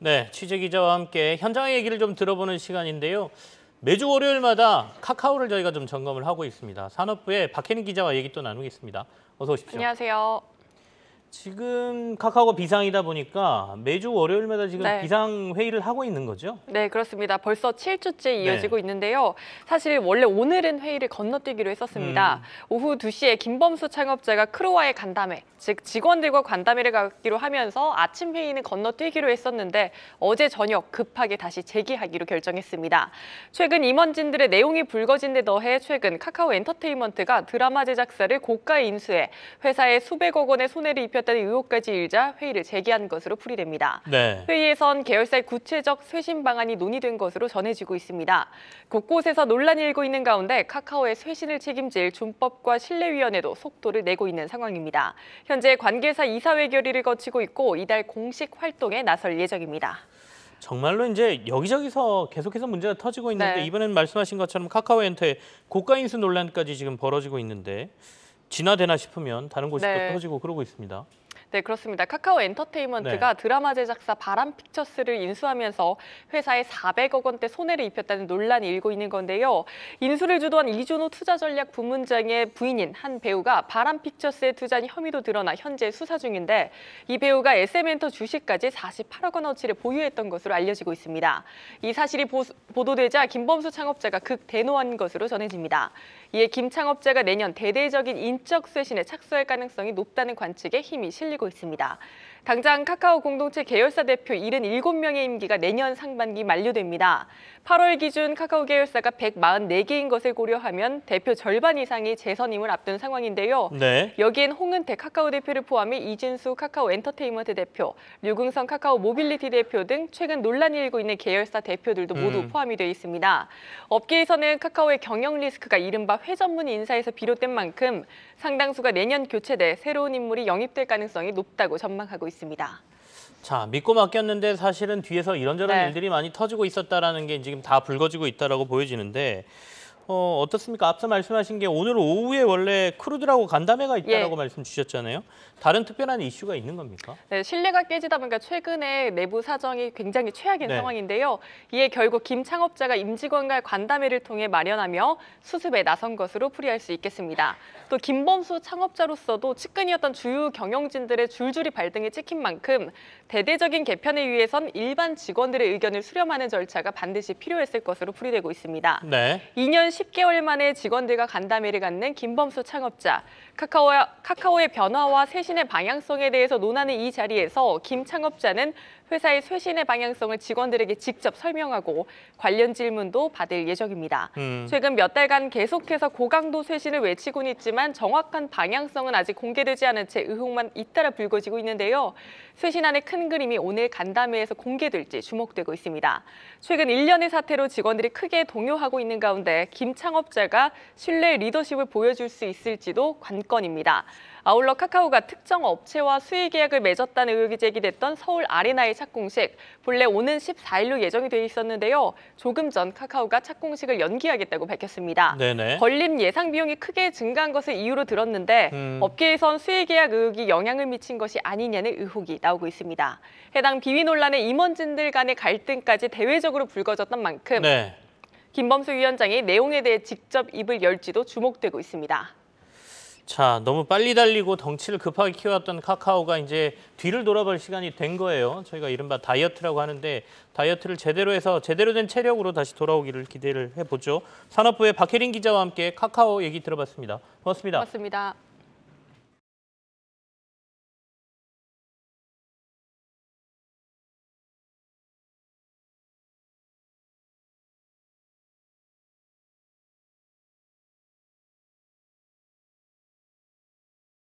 네, 취재 기자와 함께 현장의 얘기를 좀 들어보는 시간인데요. 매주 월요일마다 카카오를 저희가 좀 점검을 하고 있습니다. 산업부의 박혜린 기자와 얘기 또 나누겠습니다. 어서 오십시오. 안녕하세요. 지금 카카오가 비상이다 보니까 매주 월요일마다 지금 네. 비상회의를 하고 있는 거죠? 네, 그렇습니다. 벌써 7주째 이어지고 있는데요. 사실 원래 오늘은 회의를 건너뛰기로 했었습니다. 오후 2시에 김범수 창업자가 크루와의 간담회, 즉 직원들과 간담회를 갖기로 하면서 아침 회의는 건너뛰기로 했었는데 어제 저녁 급하게 다시 재개하기로 결정했습니다. 최근 임원진들의 내용이 불거진 데 더해 최근 카카오 엔터테인먼트가 드라마 제작사를 고가에 인수해 회사에 수백억 원의 손해를 입혔다는 의혹까지 일자 회의를 재개한 것으로 풀이됩니다. 네. 회의에선 계열사의 구체적 쇄신 방안이 논의된 것으로 전해지고 있습니다. 곳곳에서 논란이 일고 있는 가운데 카카오의 쇄신을 책임질 준법과 신뢰위원회도 속도를 내고 있는 상황입니다. 현재 관계사 이사회 결의를 거치고 있고 이달 공식 활동에 나설 예정입니다. 정말로 이제 여기저기서 계속해서 문제가 터지고 있는데 네. 이번엔 말씀하신 것처럼 카카오엔터의 고가 인수 논란까지 지금 벌어지고 있는데 진화되나 싶으면 다른 곳이 또 터지고 그러고 있습니다. 네, 그렇습니다. 카카오 엔터테인먼트가 드라마 제작사 바람픽처스를 인수하면서 회사에 400억 원대 손해를 입혔다는 논란이 일고 있는 건데요. 인수를 주도한 이준호 투자전략 부문장의 부인인 한 배우가 바람픽처스에 투자한 혐의도 드러나 현재 수사 중인데 이 배우가 SM엔터 주식까지 48억 원어치를 보유했던 것으로 알려지고 있습니다. 이 사실이 보도되자 김범수 창업자가 극대노한 것으로 전해집니다. 이에 김 창업자가 내년 대대적인 인적 쇄신에 착수할 가능성이 높다는 관측에 힘이 실리고 있습니다. 당장 카카오 공동체 계열사 대표 77명의 임기가 내년 상반기 만료됩니다. 8월 기준 카카오 계열사가 144개인 것을 고려하면 대표 절반 이상이 재선임을 앞둔 상황인데요. 네. 여기엔 홍은택 카카오 대표를 포함해 이진수 카카오 엔터테인먼트 대표, 류궁성 카카오 모빌리티 대표 등 최근 논란이 일고 있는 계열사 대표들도 모두 포함이 되어 있습니다. 업계에서는 카카오의 경영 리스크가 이른바 회전문 인사에서 비롯된 만큼 상당수가 내년 교체돼 새로운 인물이 영입될 가능성이 높다고 전망하고 있습니다. 자, 믿고 맡겼는데 사실은 뒤에서 이런저런 일들이 많이 터지고 있었다라는 게 지금 다 불거지고 있다라고 보여지는데 어떻습니까? 앞서 말씀하신 게 오늘 오후에 원래 크루들하고 간담회가 있다라고 말씀 주셨잖아요. 다른 특별한 이슈가 있는 겁니까? 네, 신뢰가 깨지다 보니까 최근에 내부 사정이 굉장히 최악인 상황인데요. 이에 결국 김 창업자가 임직원과의 간담회를 통해 마련하며 수습에 나선 것으로 풀이할 수 있겠습니다. 또 김범수 창업자로서도 측근이었던 주요 경영진들의 줄줄이 발등에 찍힌 만큼 대대적인 개편을 위해선 일반 직원들의 의견을 수렴하는 절차가 반드시 필요했을 것으로 풀이되고 있습니다. 네. 2년 10개월 만에 직원들과 간담회를 갖는 김범수 창업자. 카카오의 변화와 쇄신의 방향성에 대해서 논하는 이 자리에서 김 창업자는 회사의 쇄신의 방향성을 직원들에게 직접 설명하고 관련 질문도 받을 예정입니다. 최근 몇 달간 계속해서 고강도 쇄신을 외치고는 있지만 정확한 방향성은 아직 공개되지 않은 채 의혹만 잇따라 불거지고 있는데요. 쇄신안의 큰 그림이 오늘 간담회에서 공개될지 주목되고 있습니다. 최근 일련의 사태로 직원들이 크게 동요하고 있는 가운데 김 창업자가 신뢰 리더십을 보여줄 수 있을지도 관건입니다. 아울러 카카오가 특정 업체와 수의 계약을 맺었다는 의혹이 제기됐던 서울 아레나의 착공식, 본래 오는 14일로 예정이 돼 있었는데요. 조금 전 카카오가 착공식을 연기하겠다고 밝혔습니다. 네네. 건립 예상 비용이 크게 증가한 것을 이유로 들었는데 업계에선 수의 계약 의혹이 영향을 미친 것이 아니냐는 의혹이 나오고 있습니다. 해당 비위 논란에 임원진들 간의 갈등까지 대외적으로 불거졌던 만큼 김범수 위원장이 내용에 대해 직접 입을 열지도 주목되고 있습니다. 자, 너무 빨리 달리고 덩치를 급하게 키워왔던 카카오가 이제 뒤를 돌아볼 시간이 된 거예요. 저희가 이른바 다이어트라고 하는데 다이어트를 제대로 해서 제대로 된 체력으로 다시 돌아오기를 기대를 해보죠. 산업부의 박혜린 기자와 함께 카카오 얘기 들어봤습니다. 고맙습니다. 고맙습니다.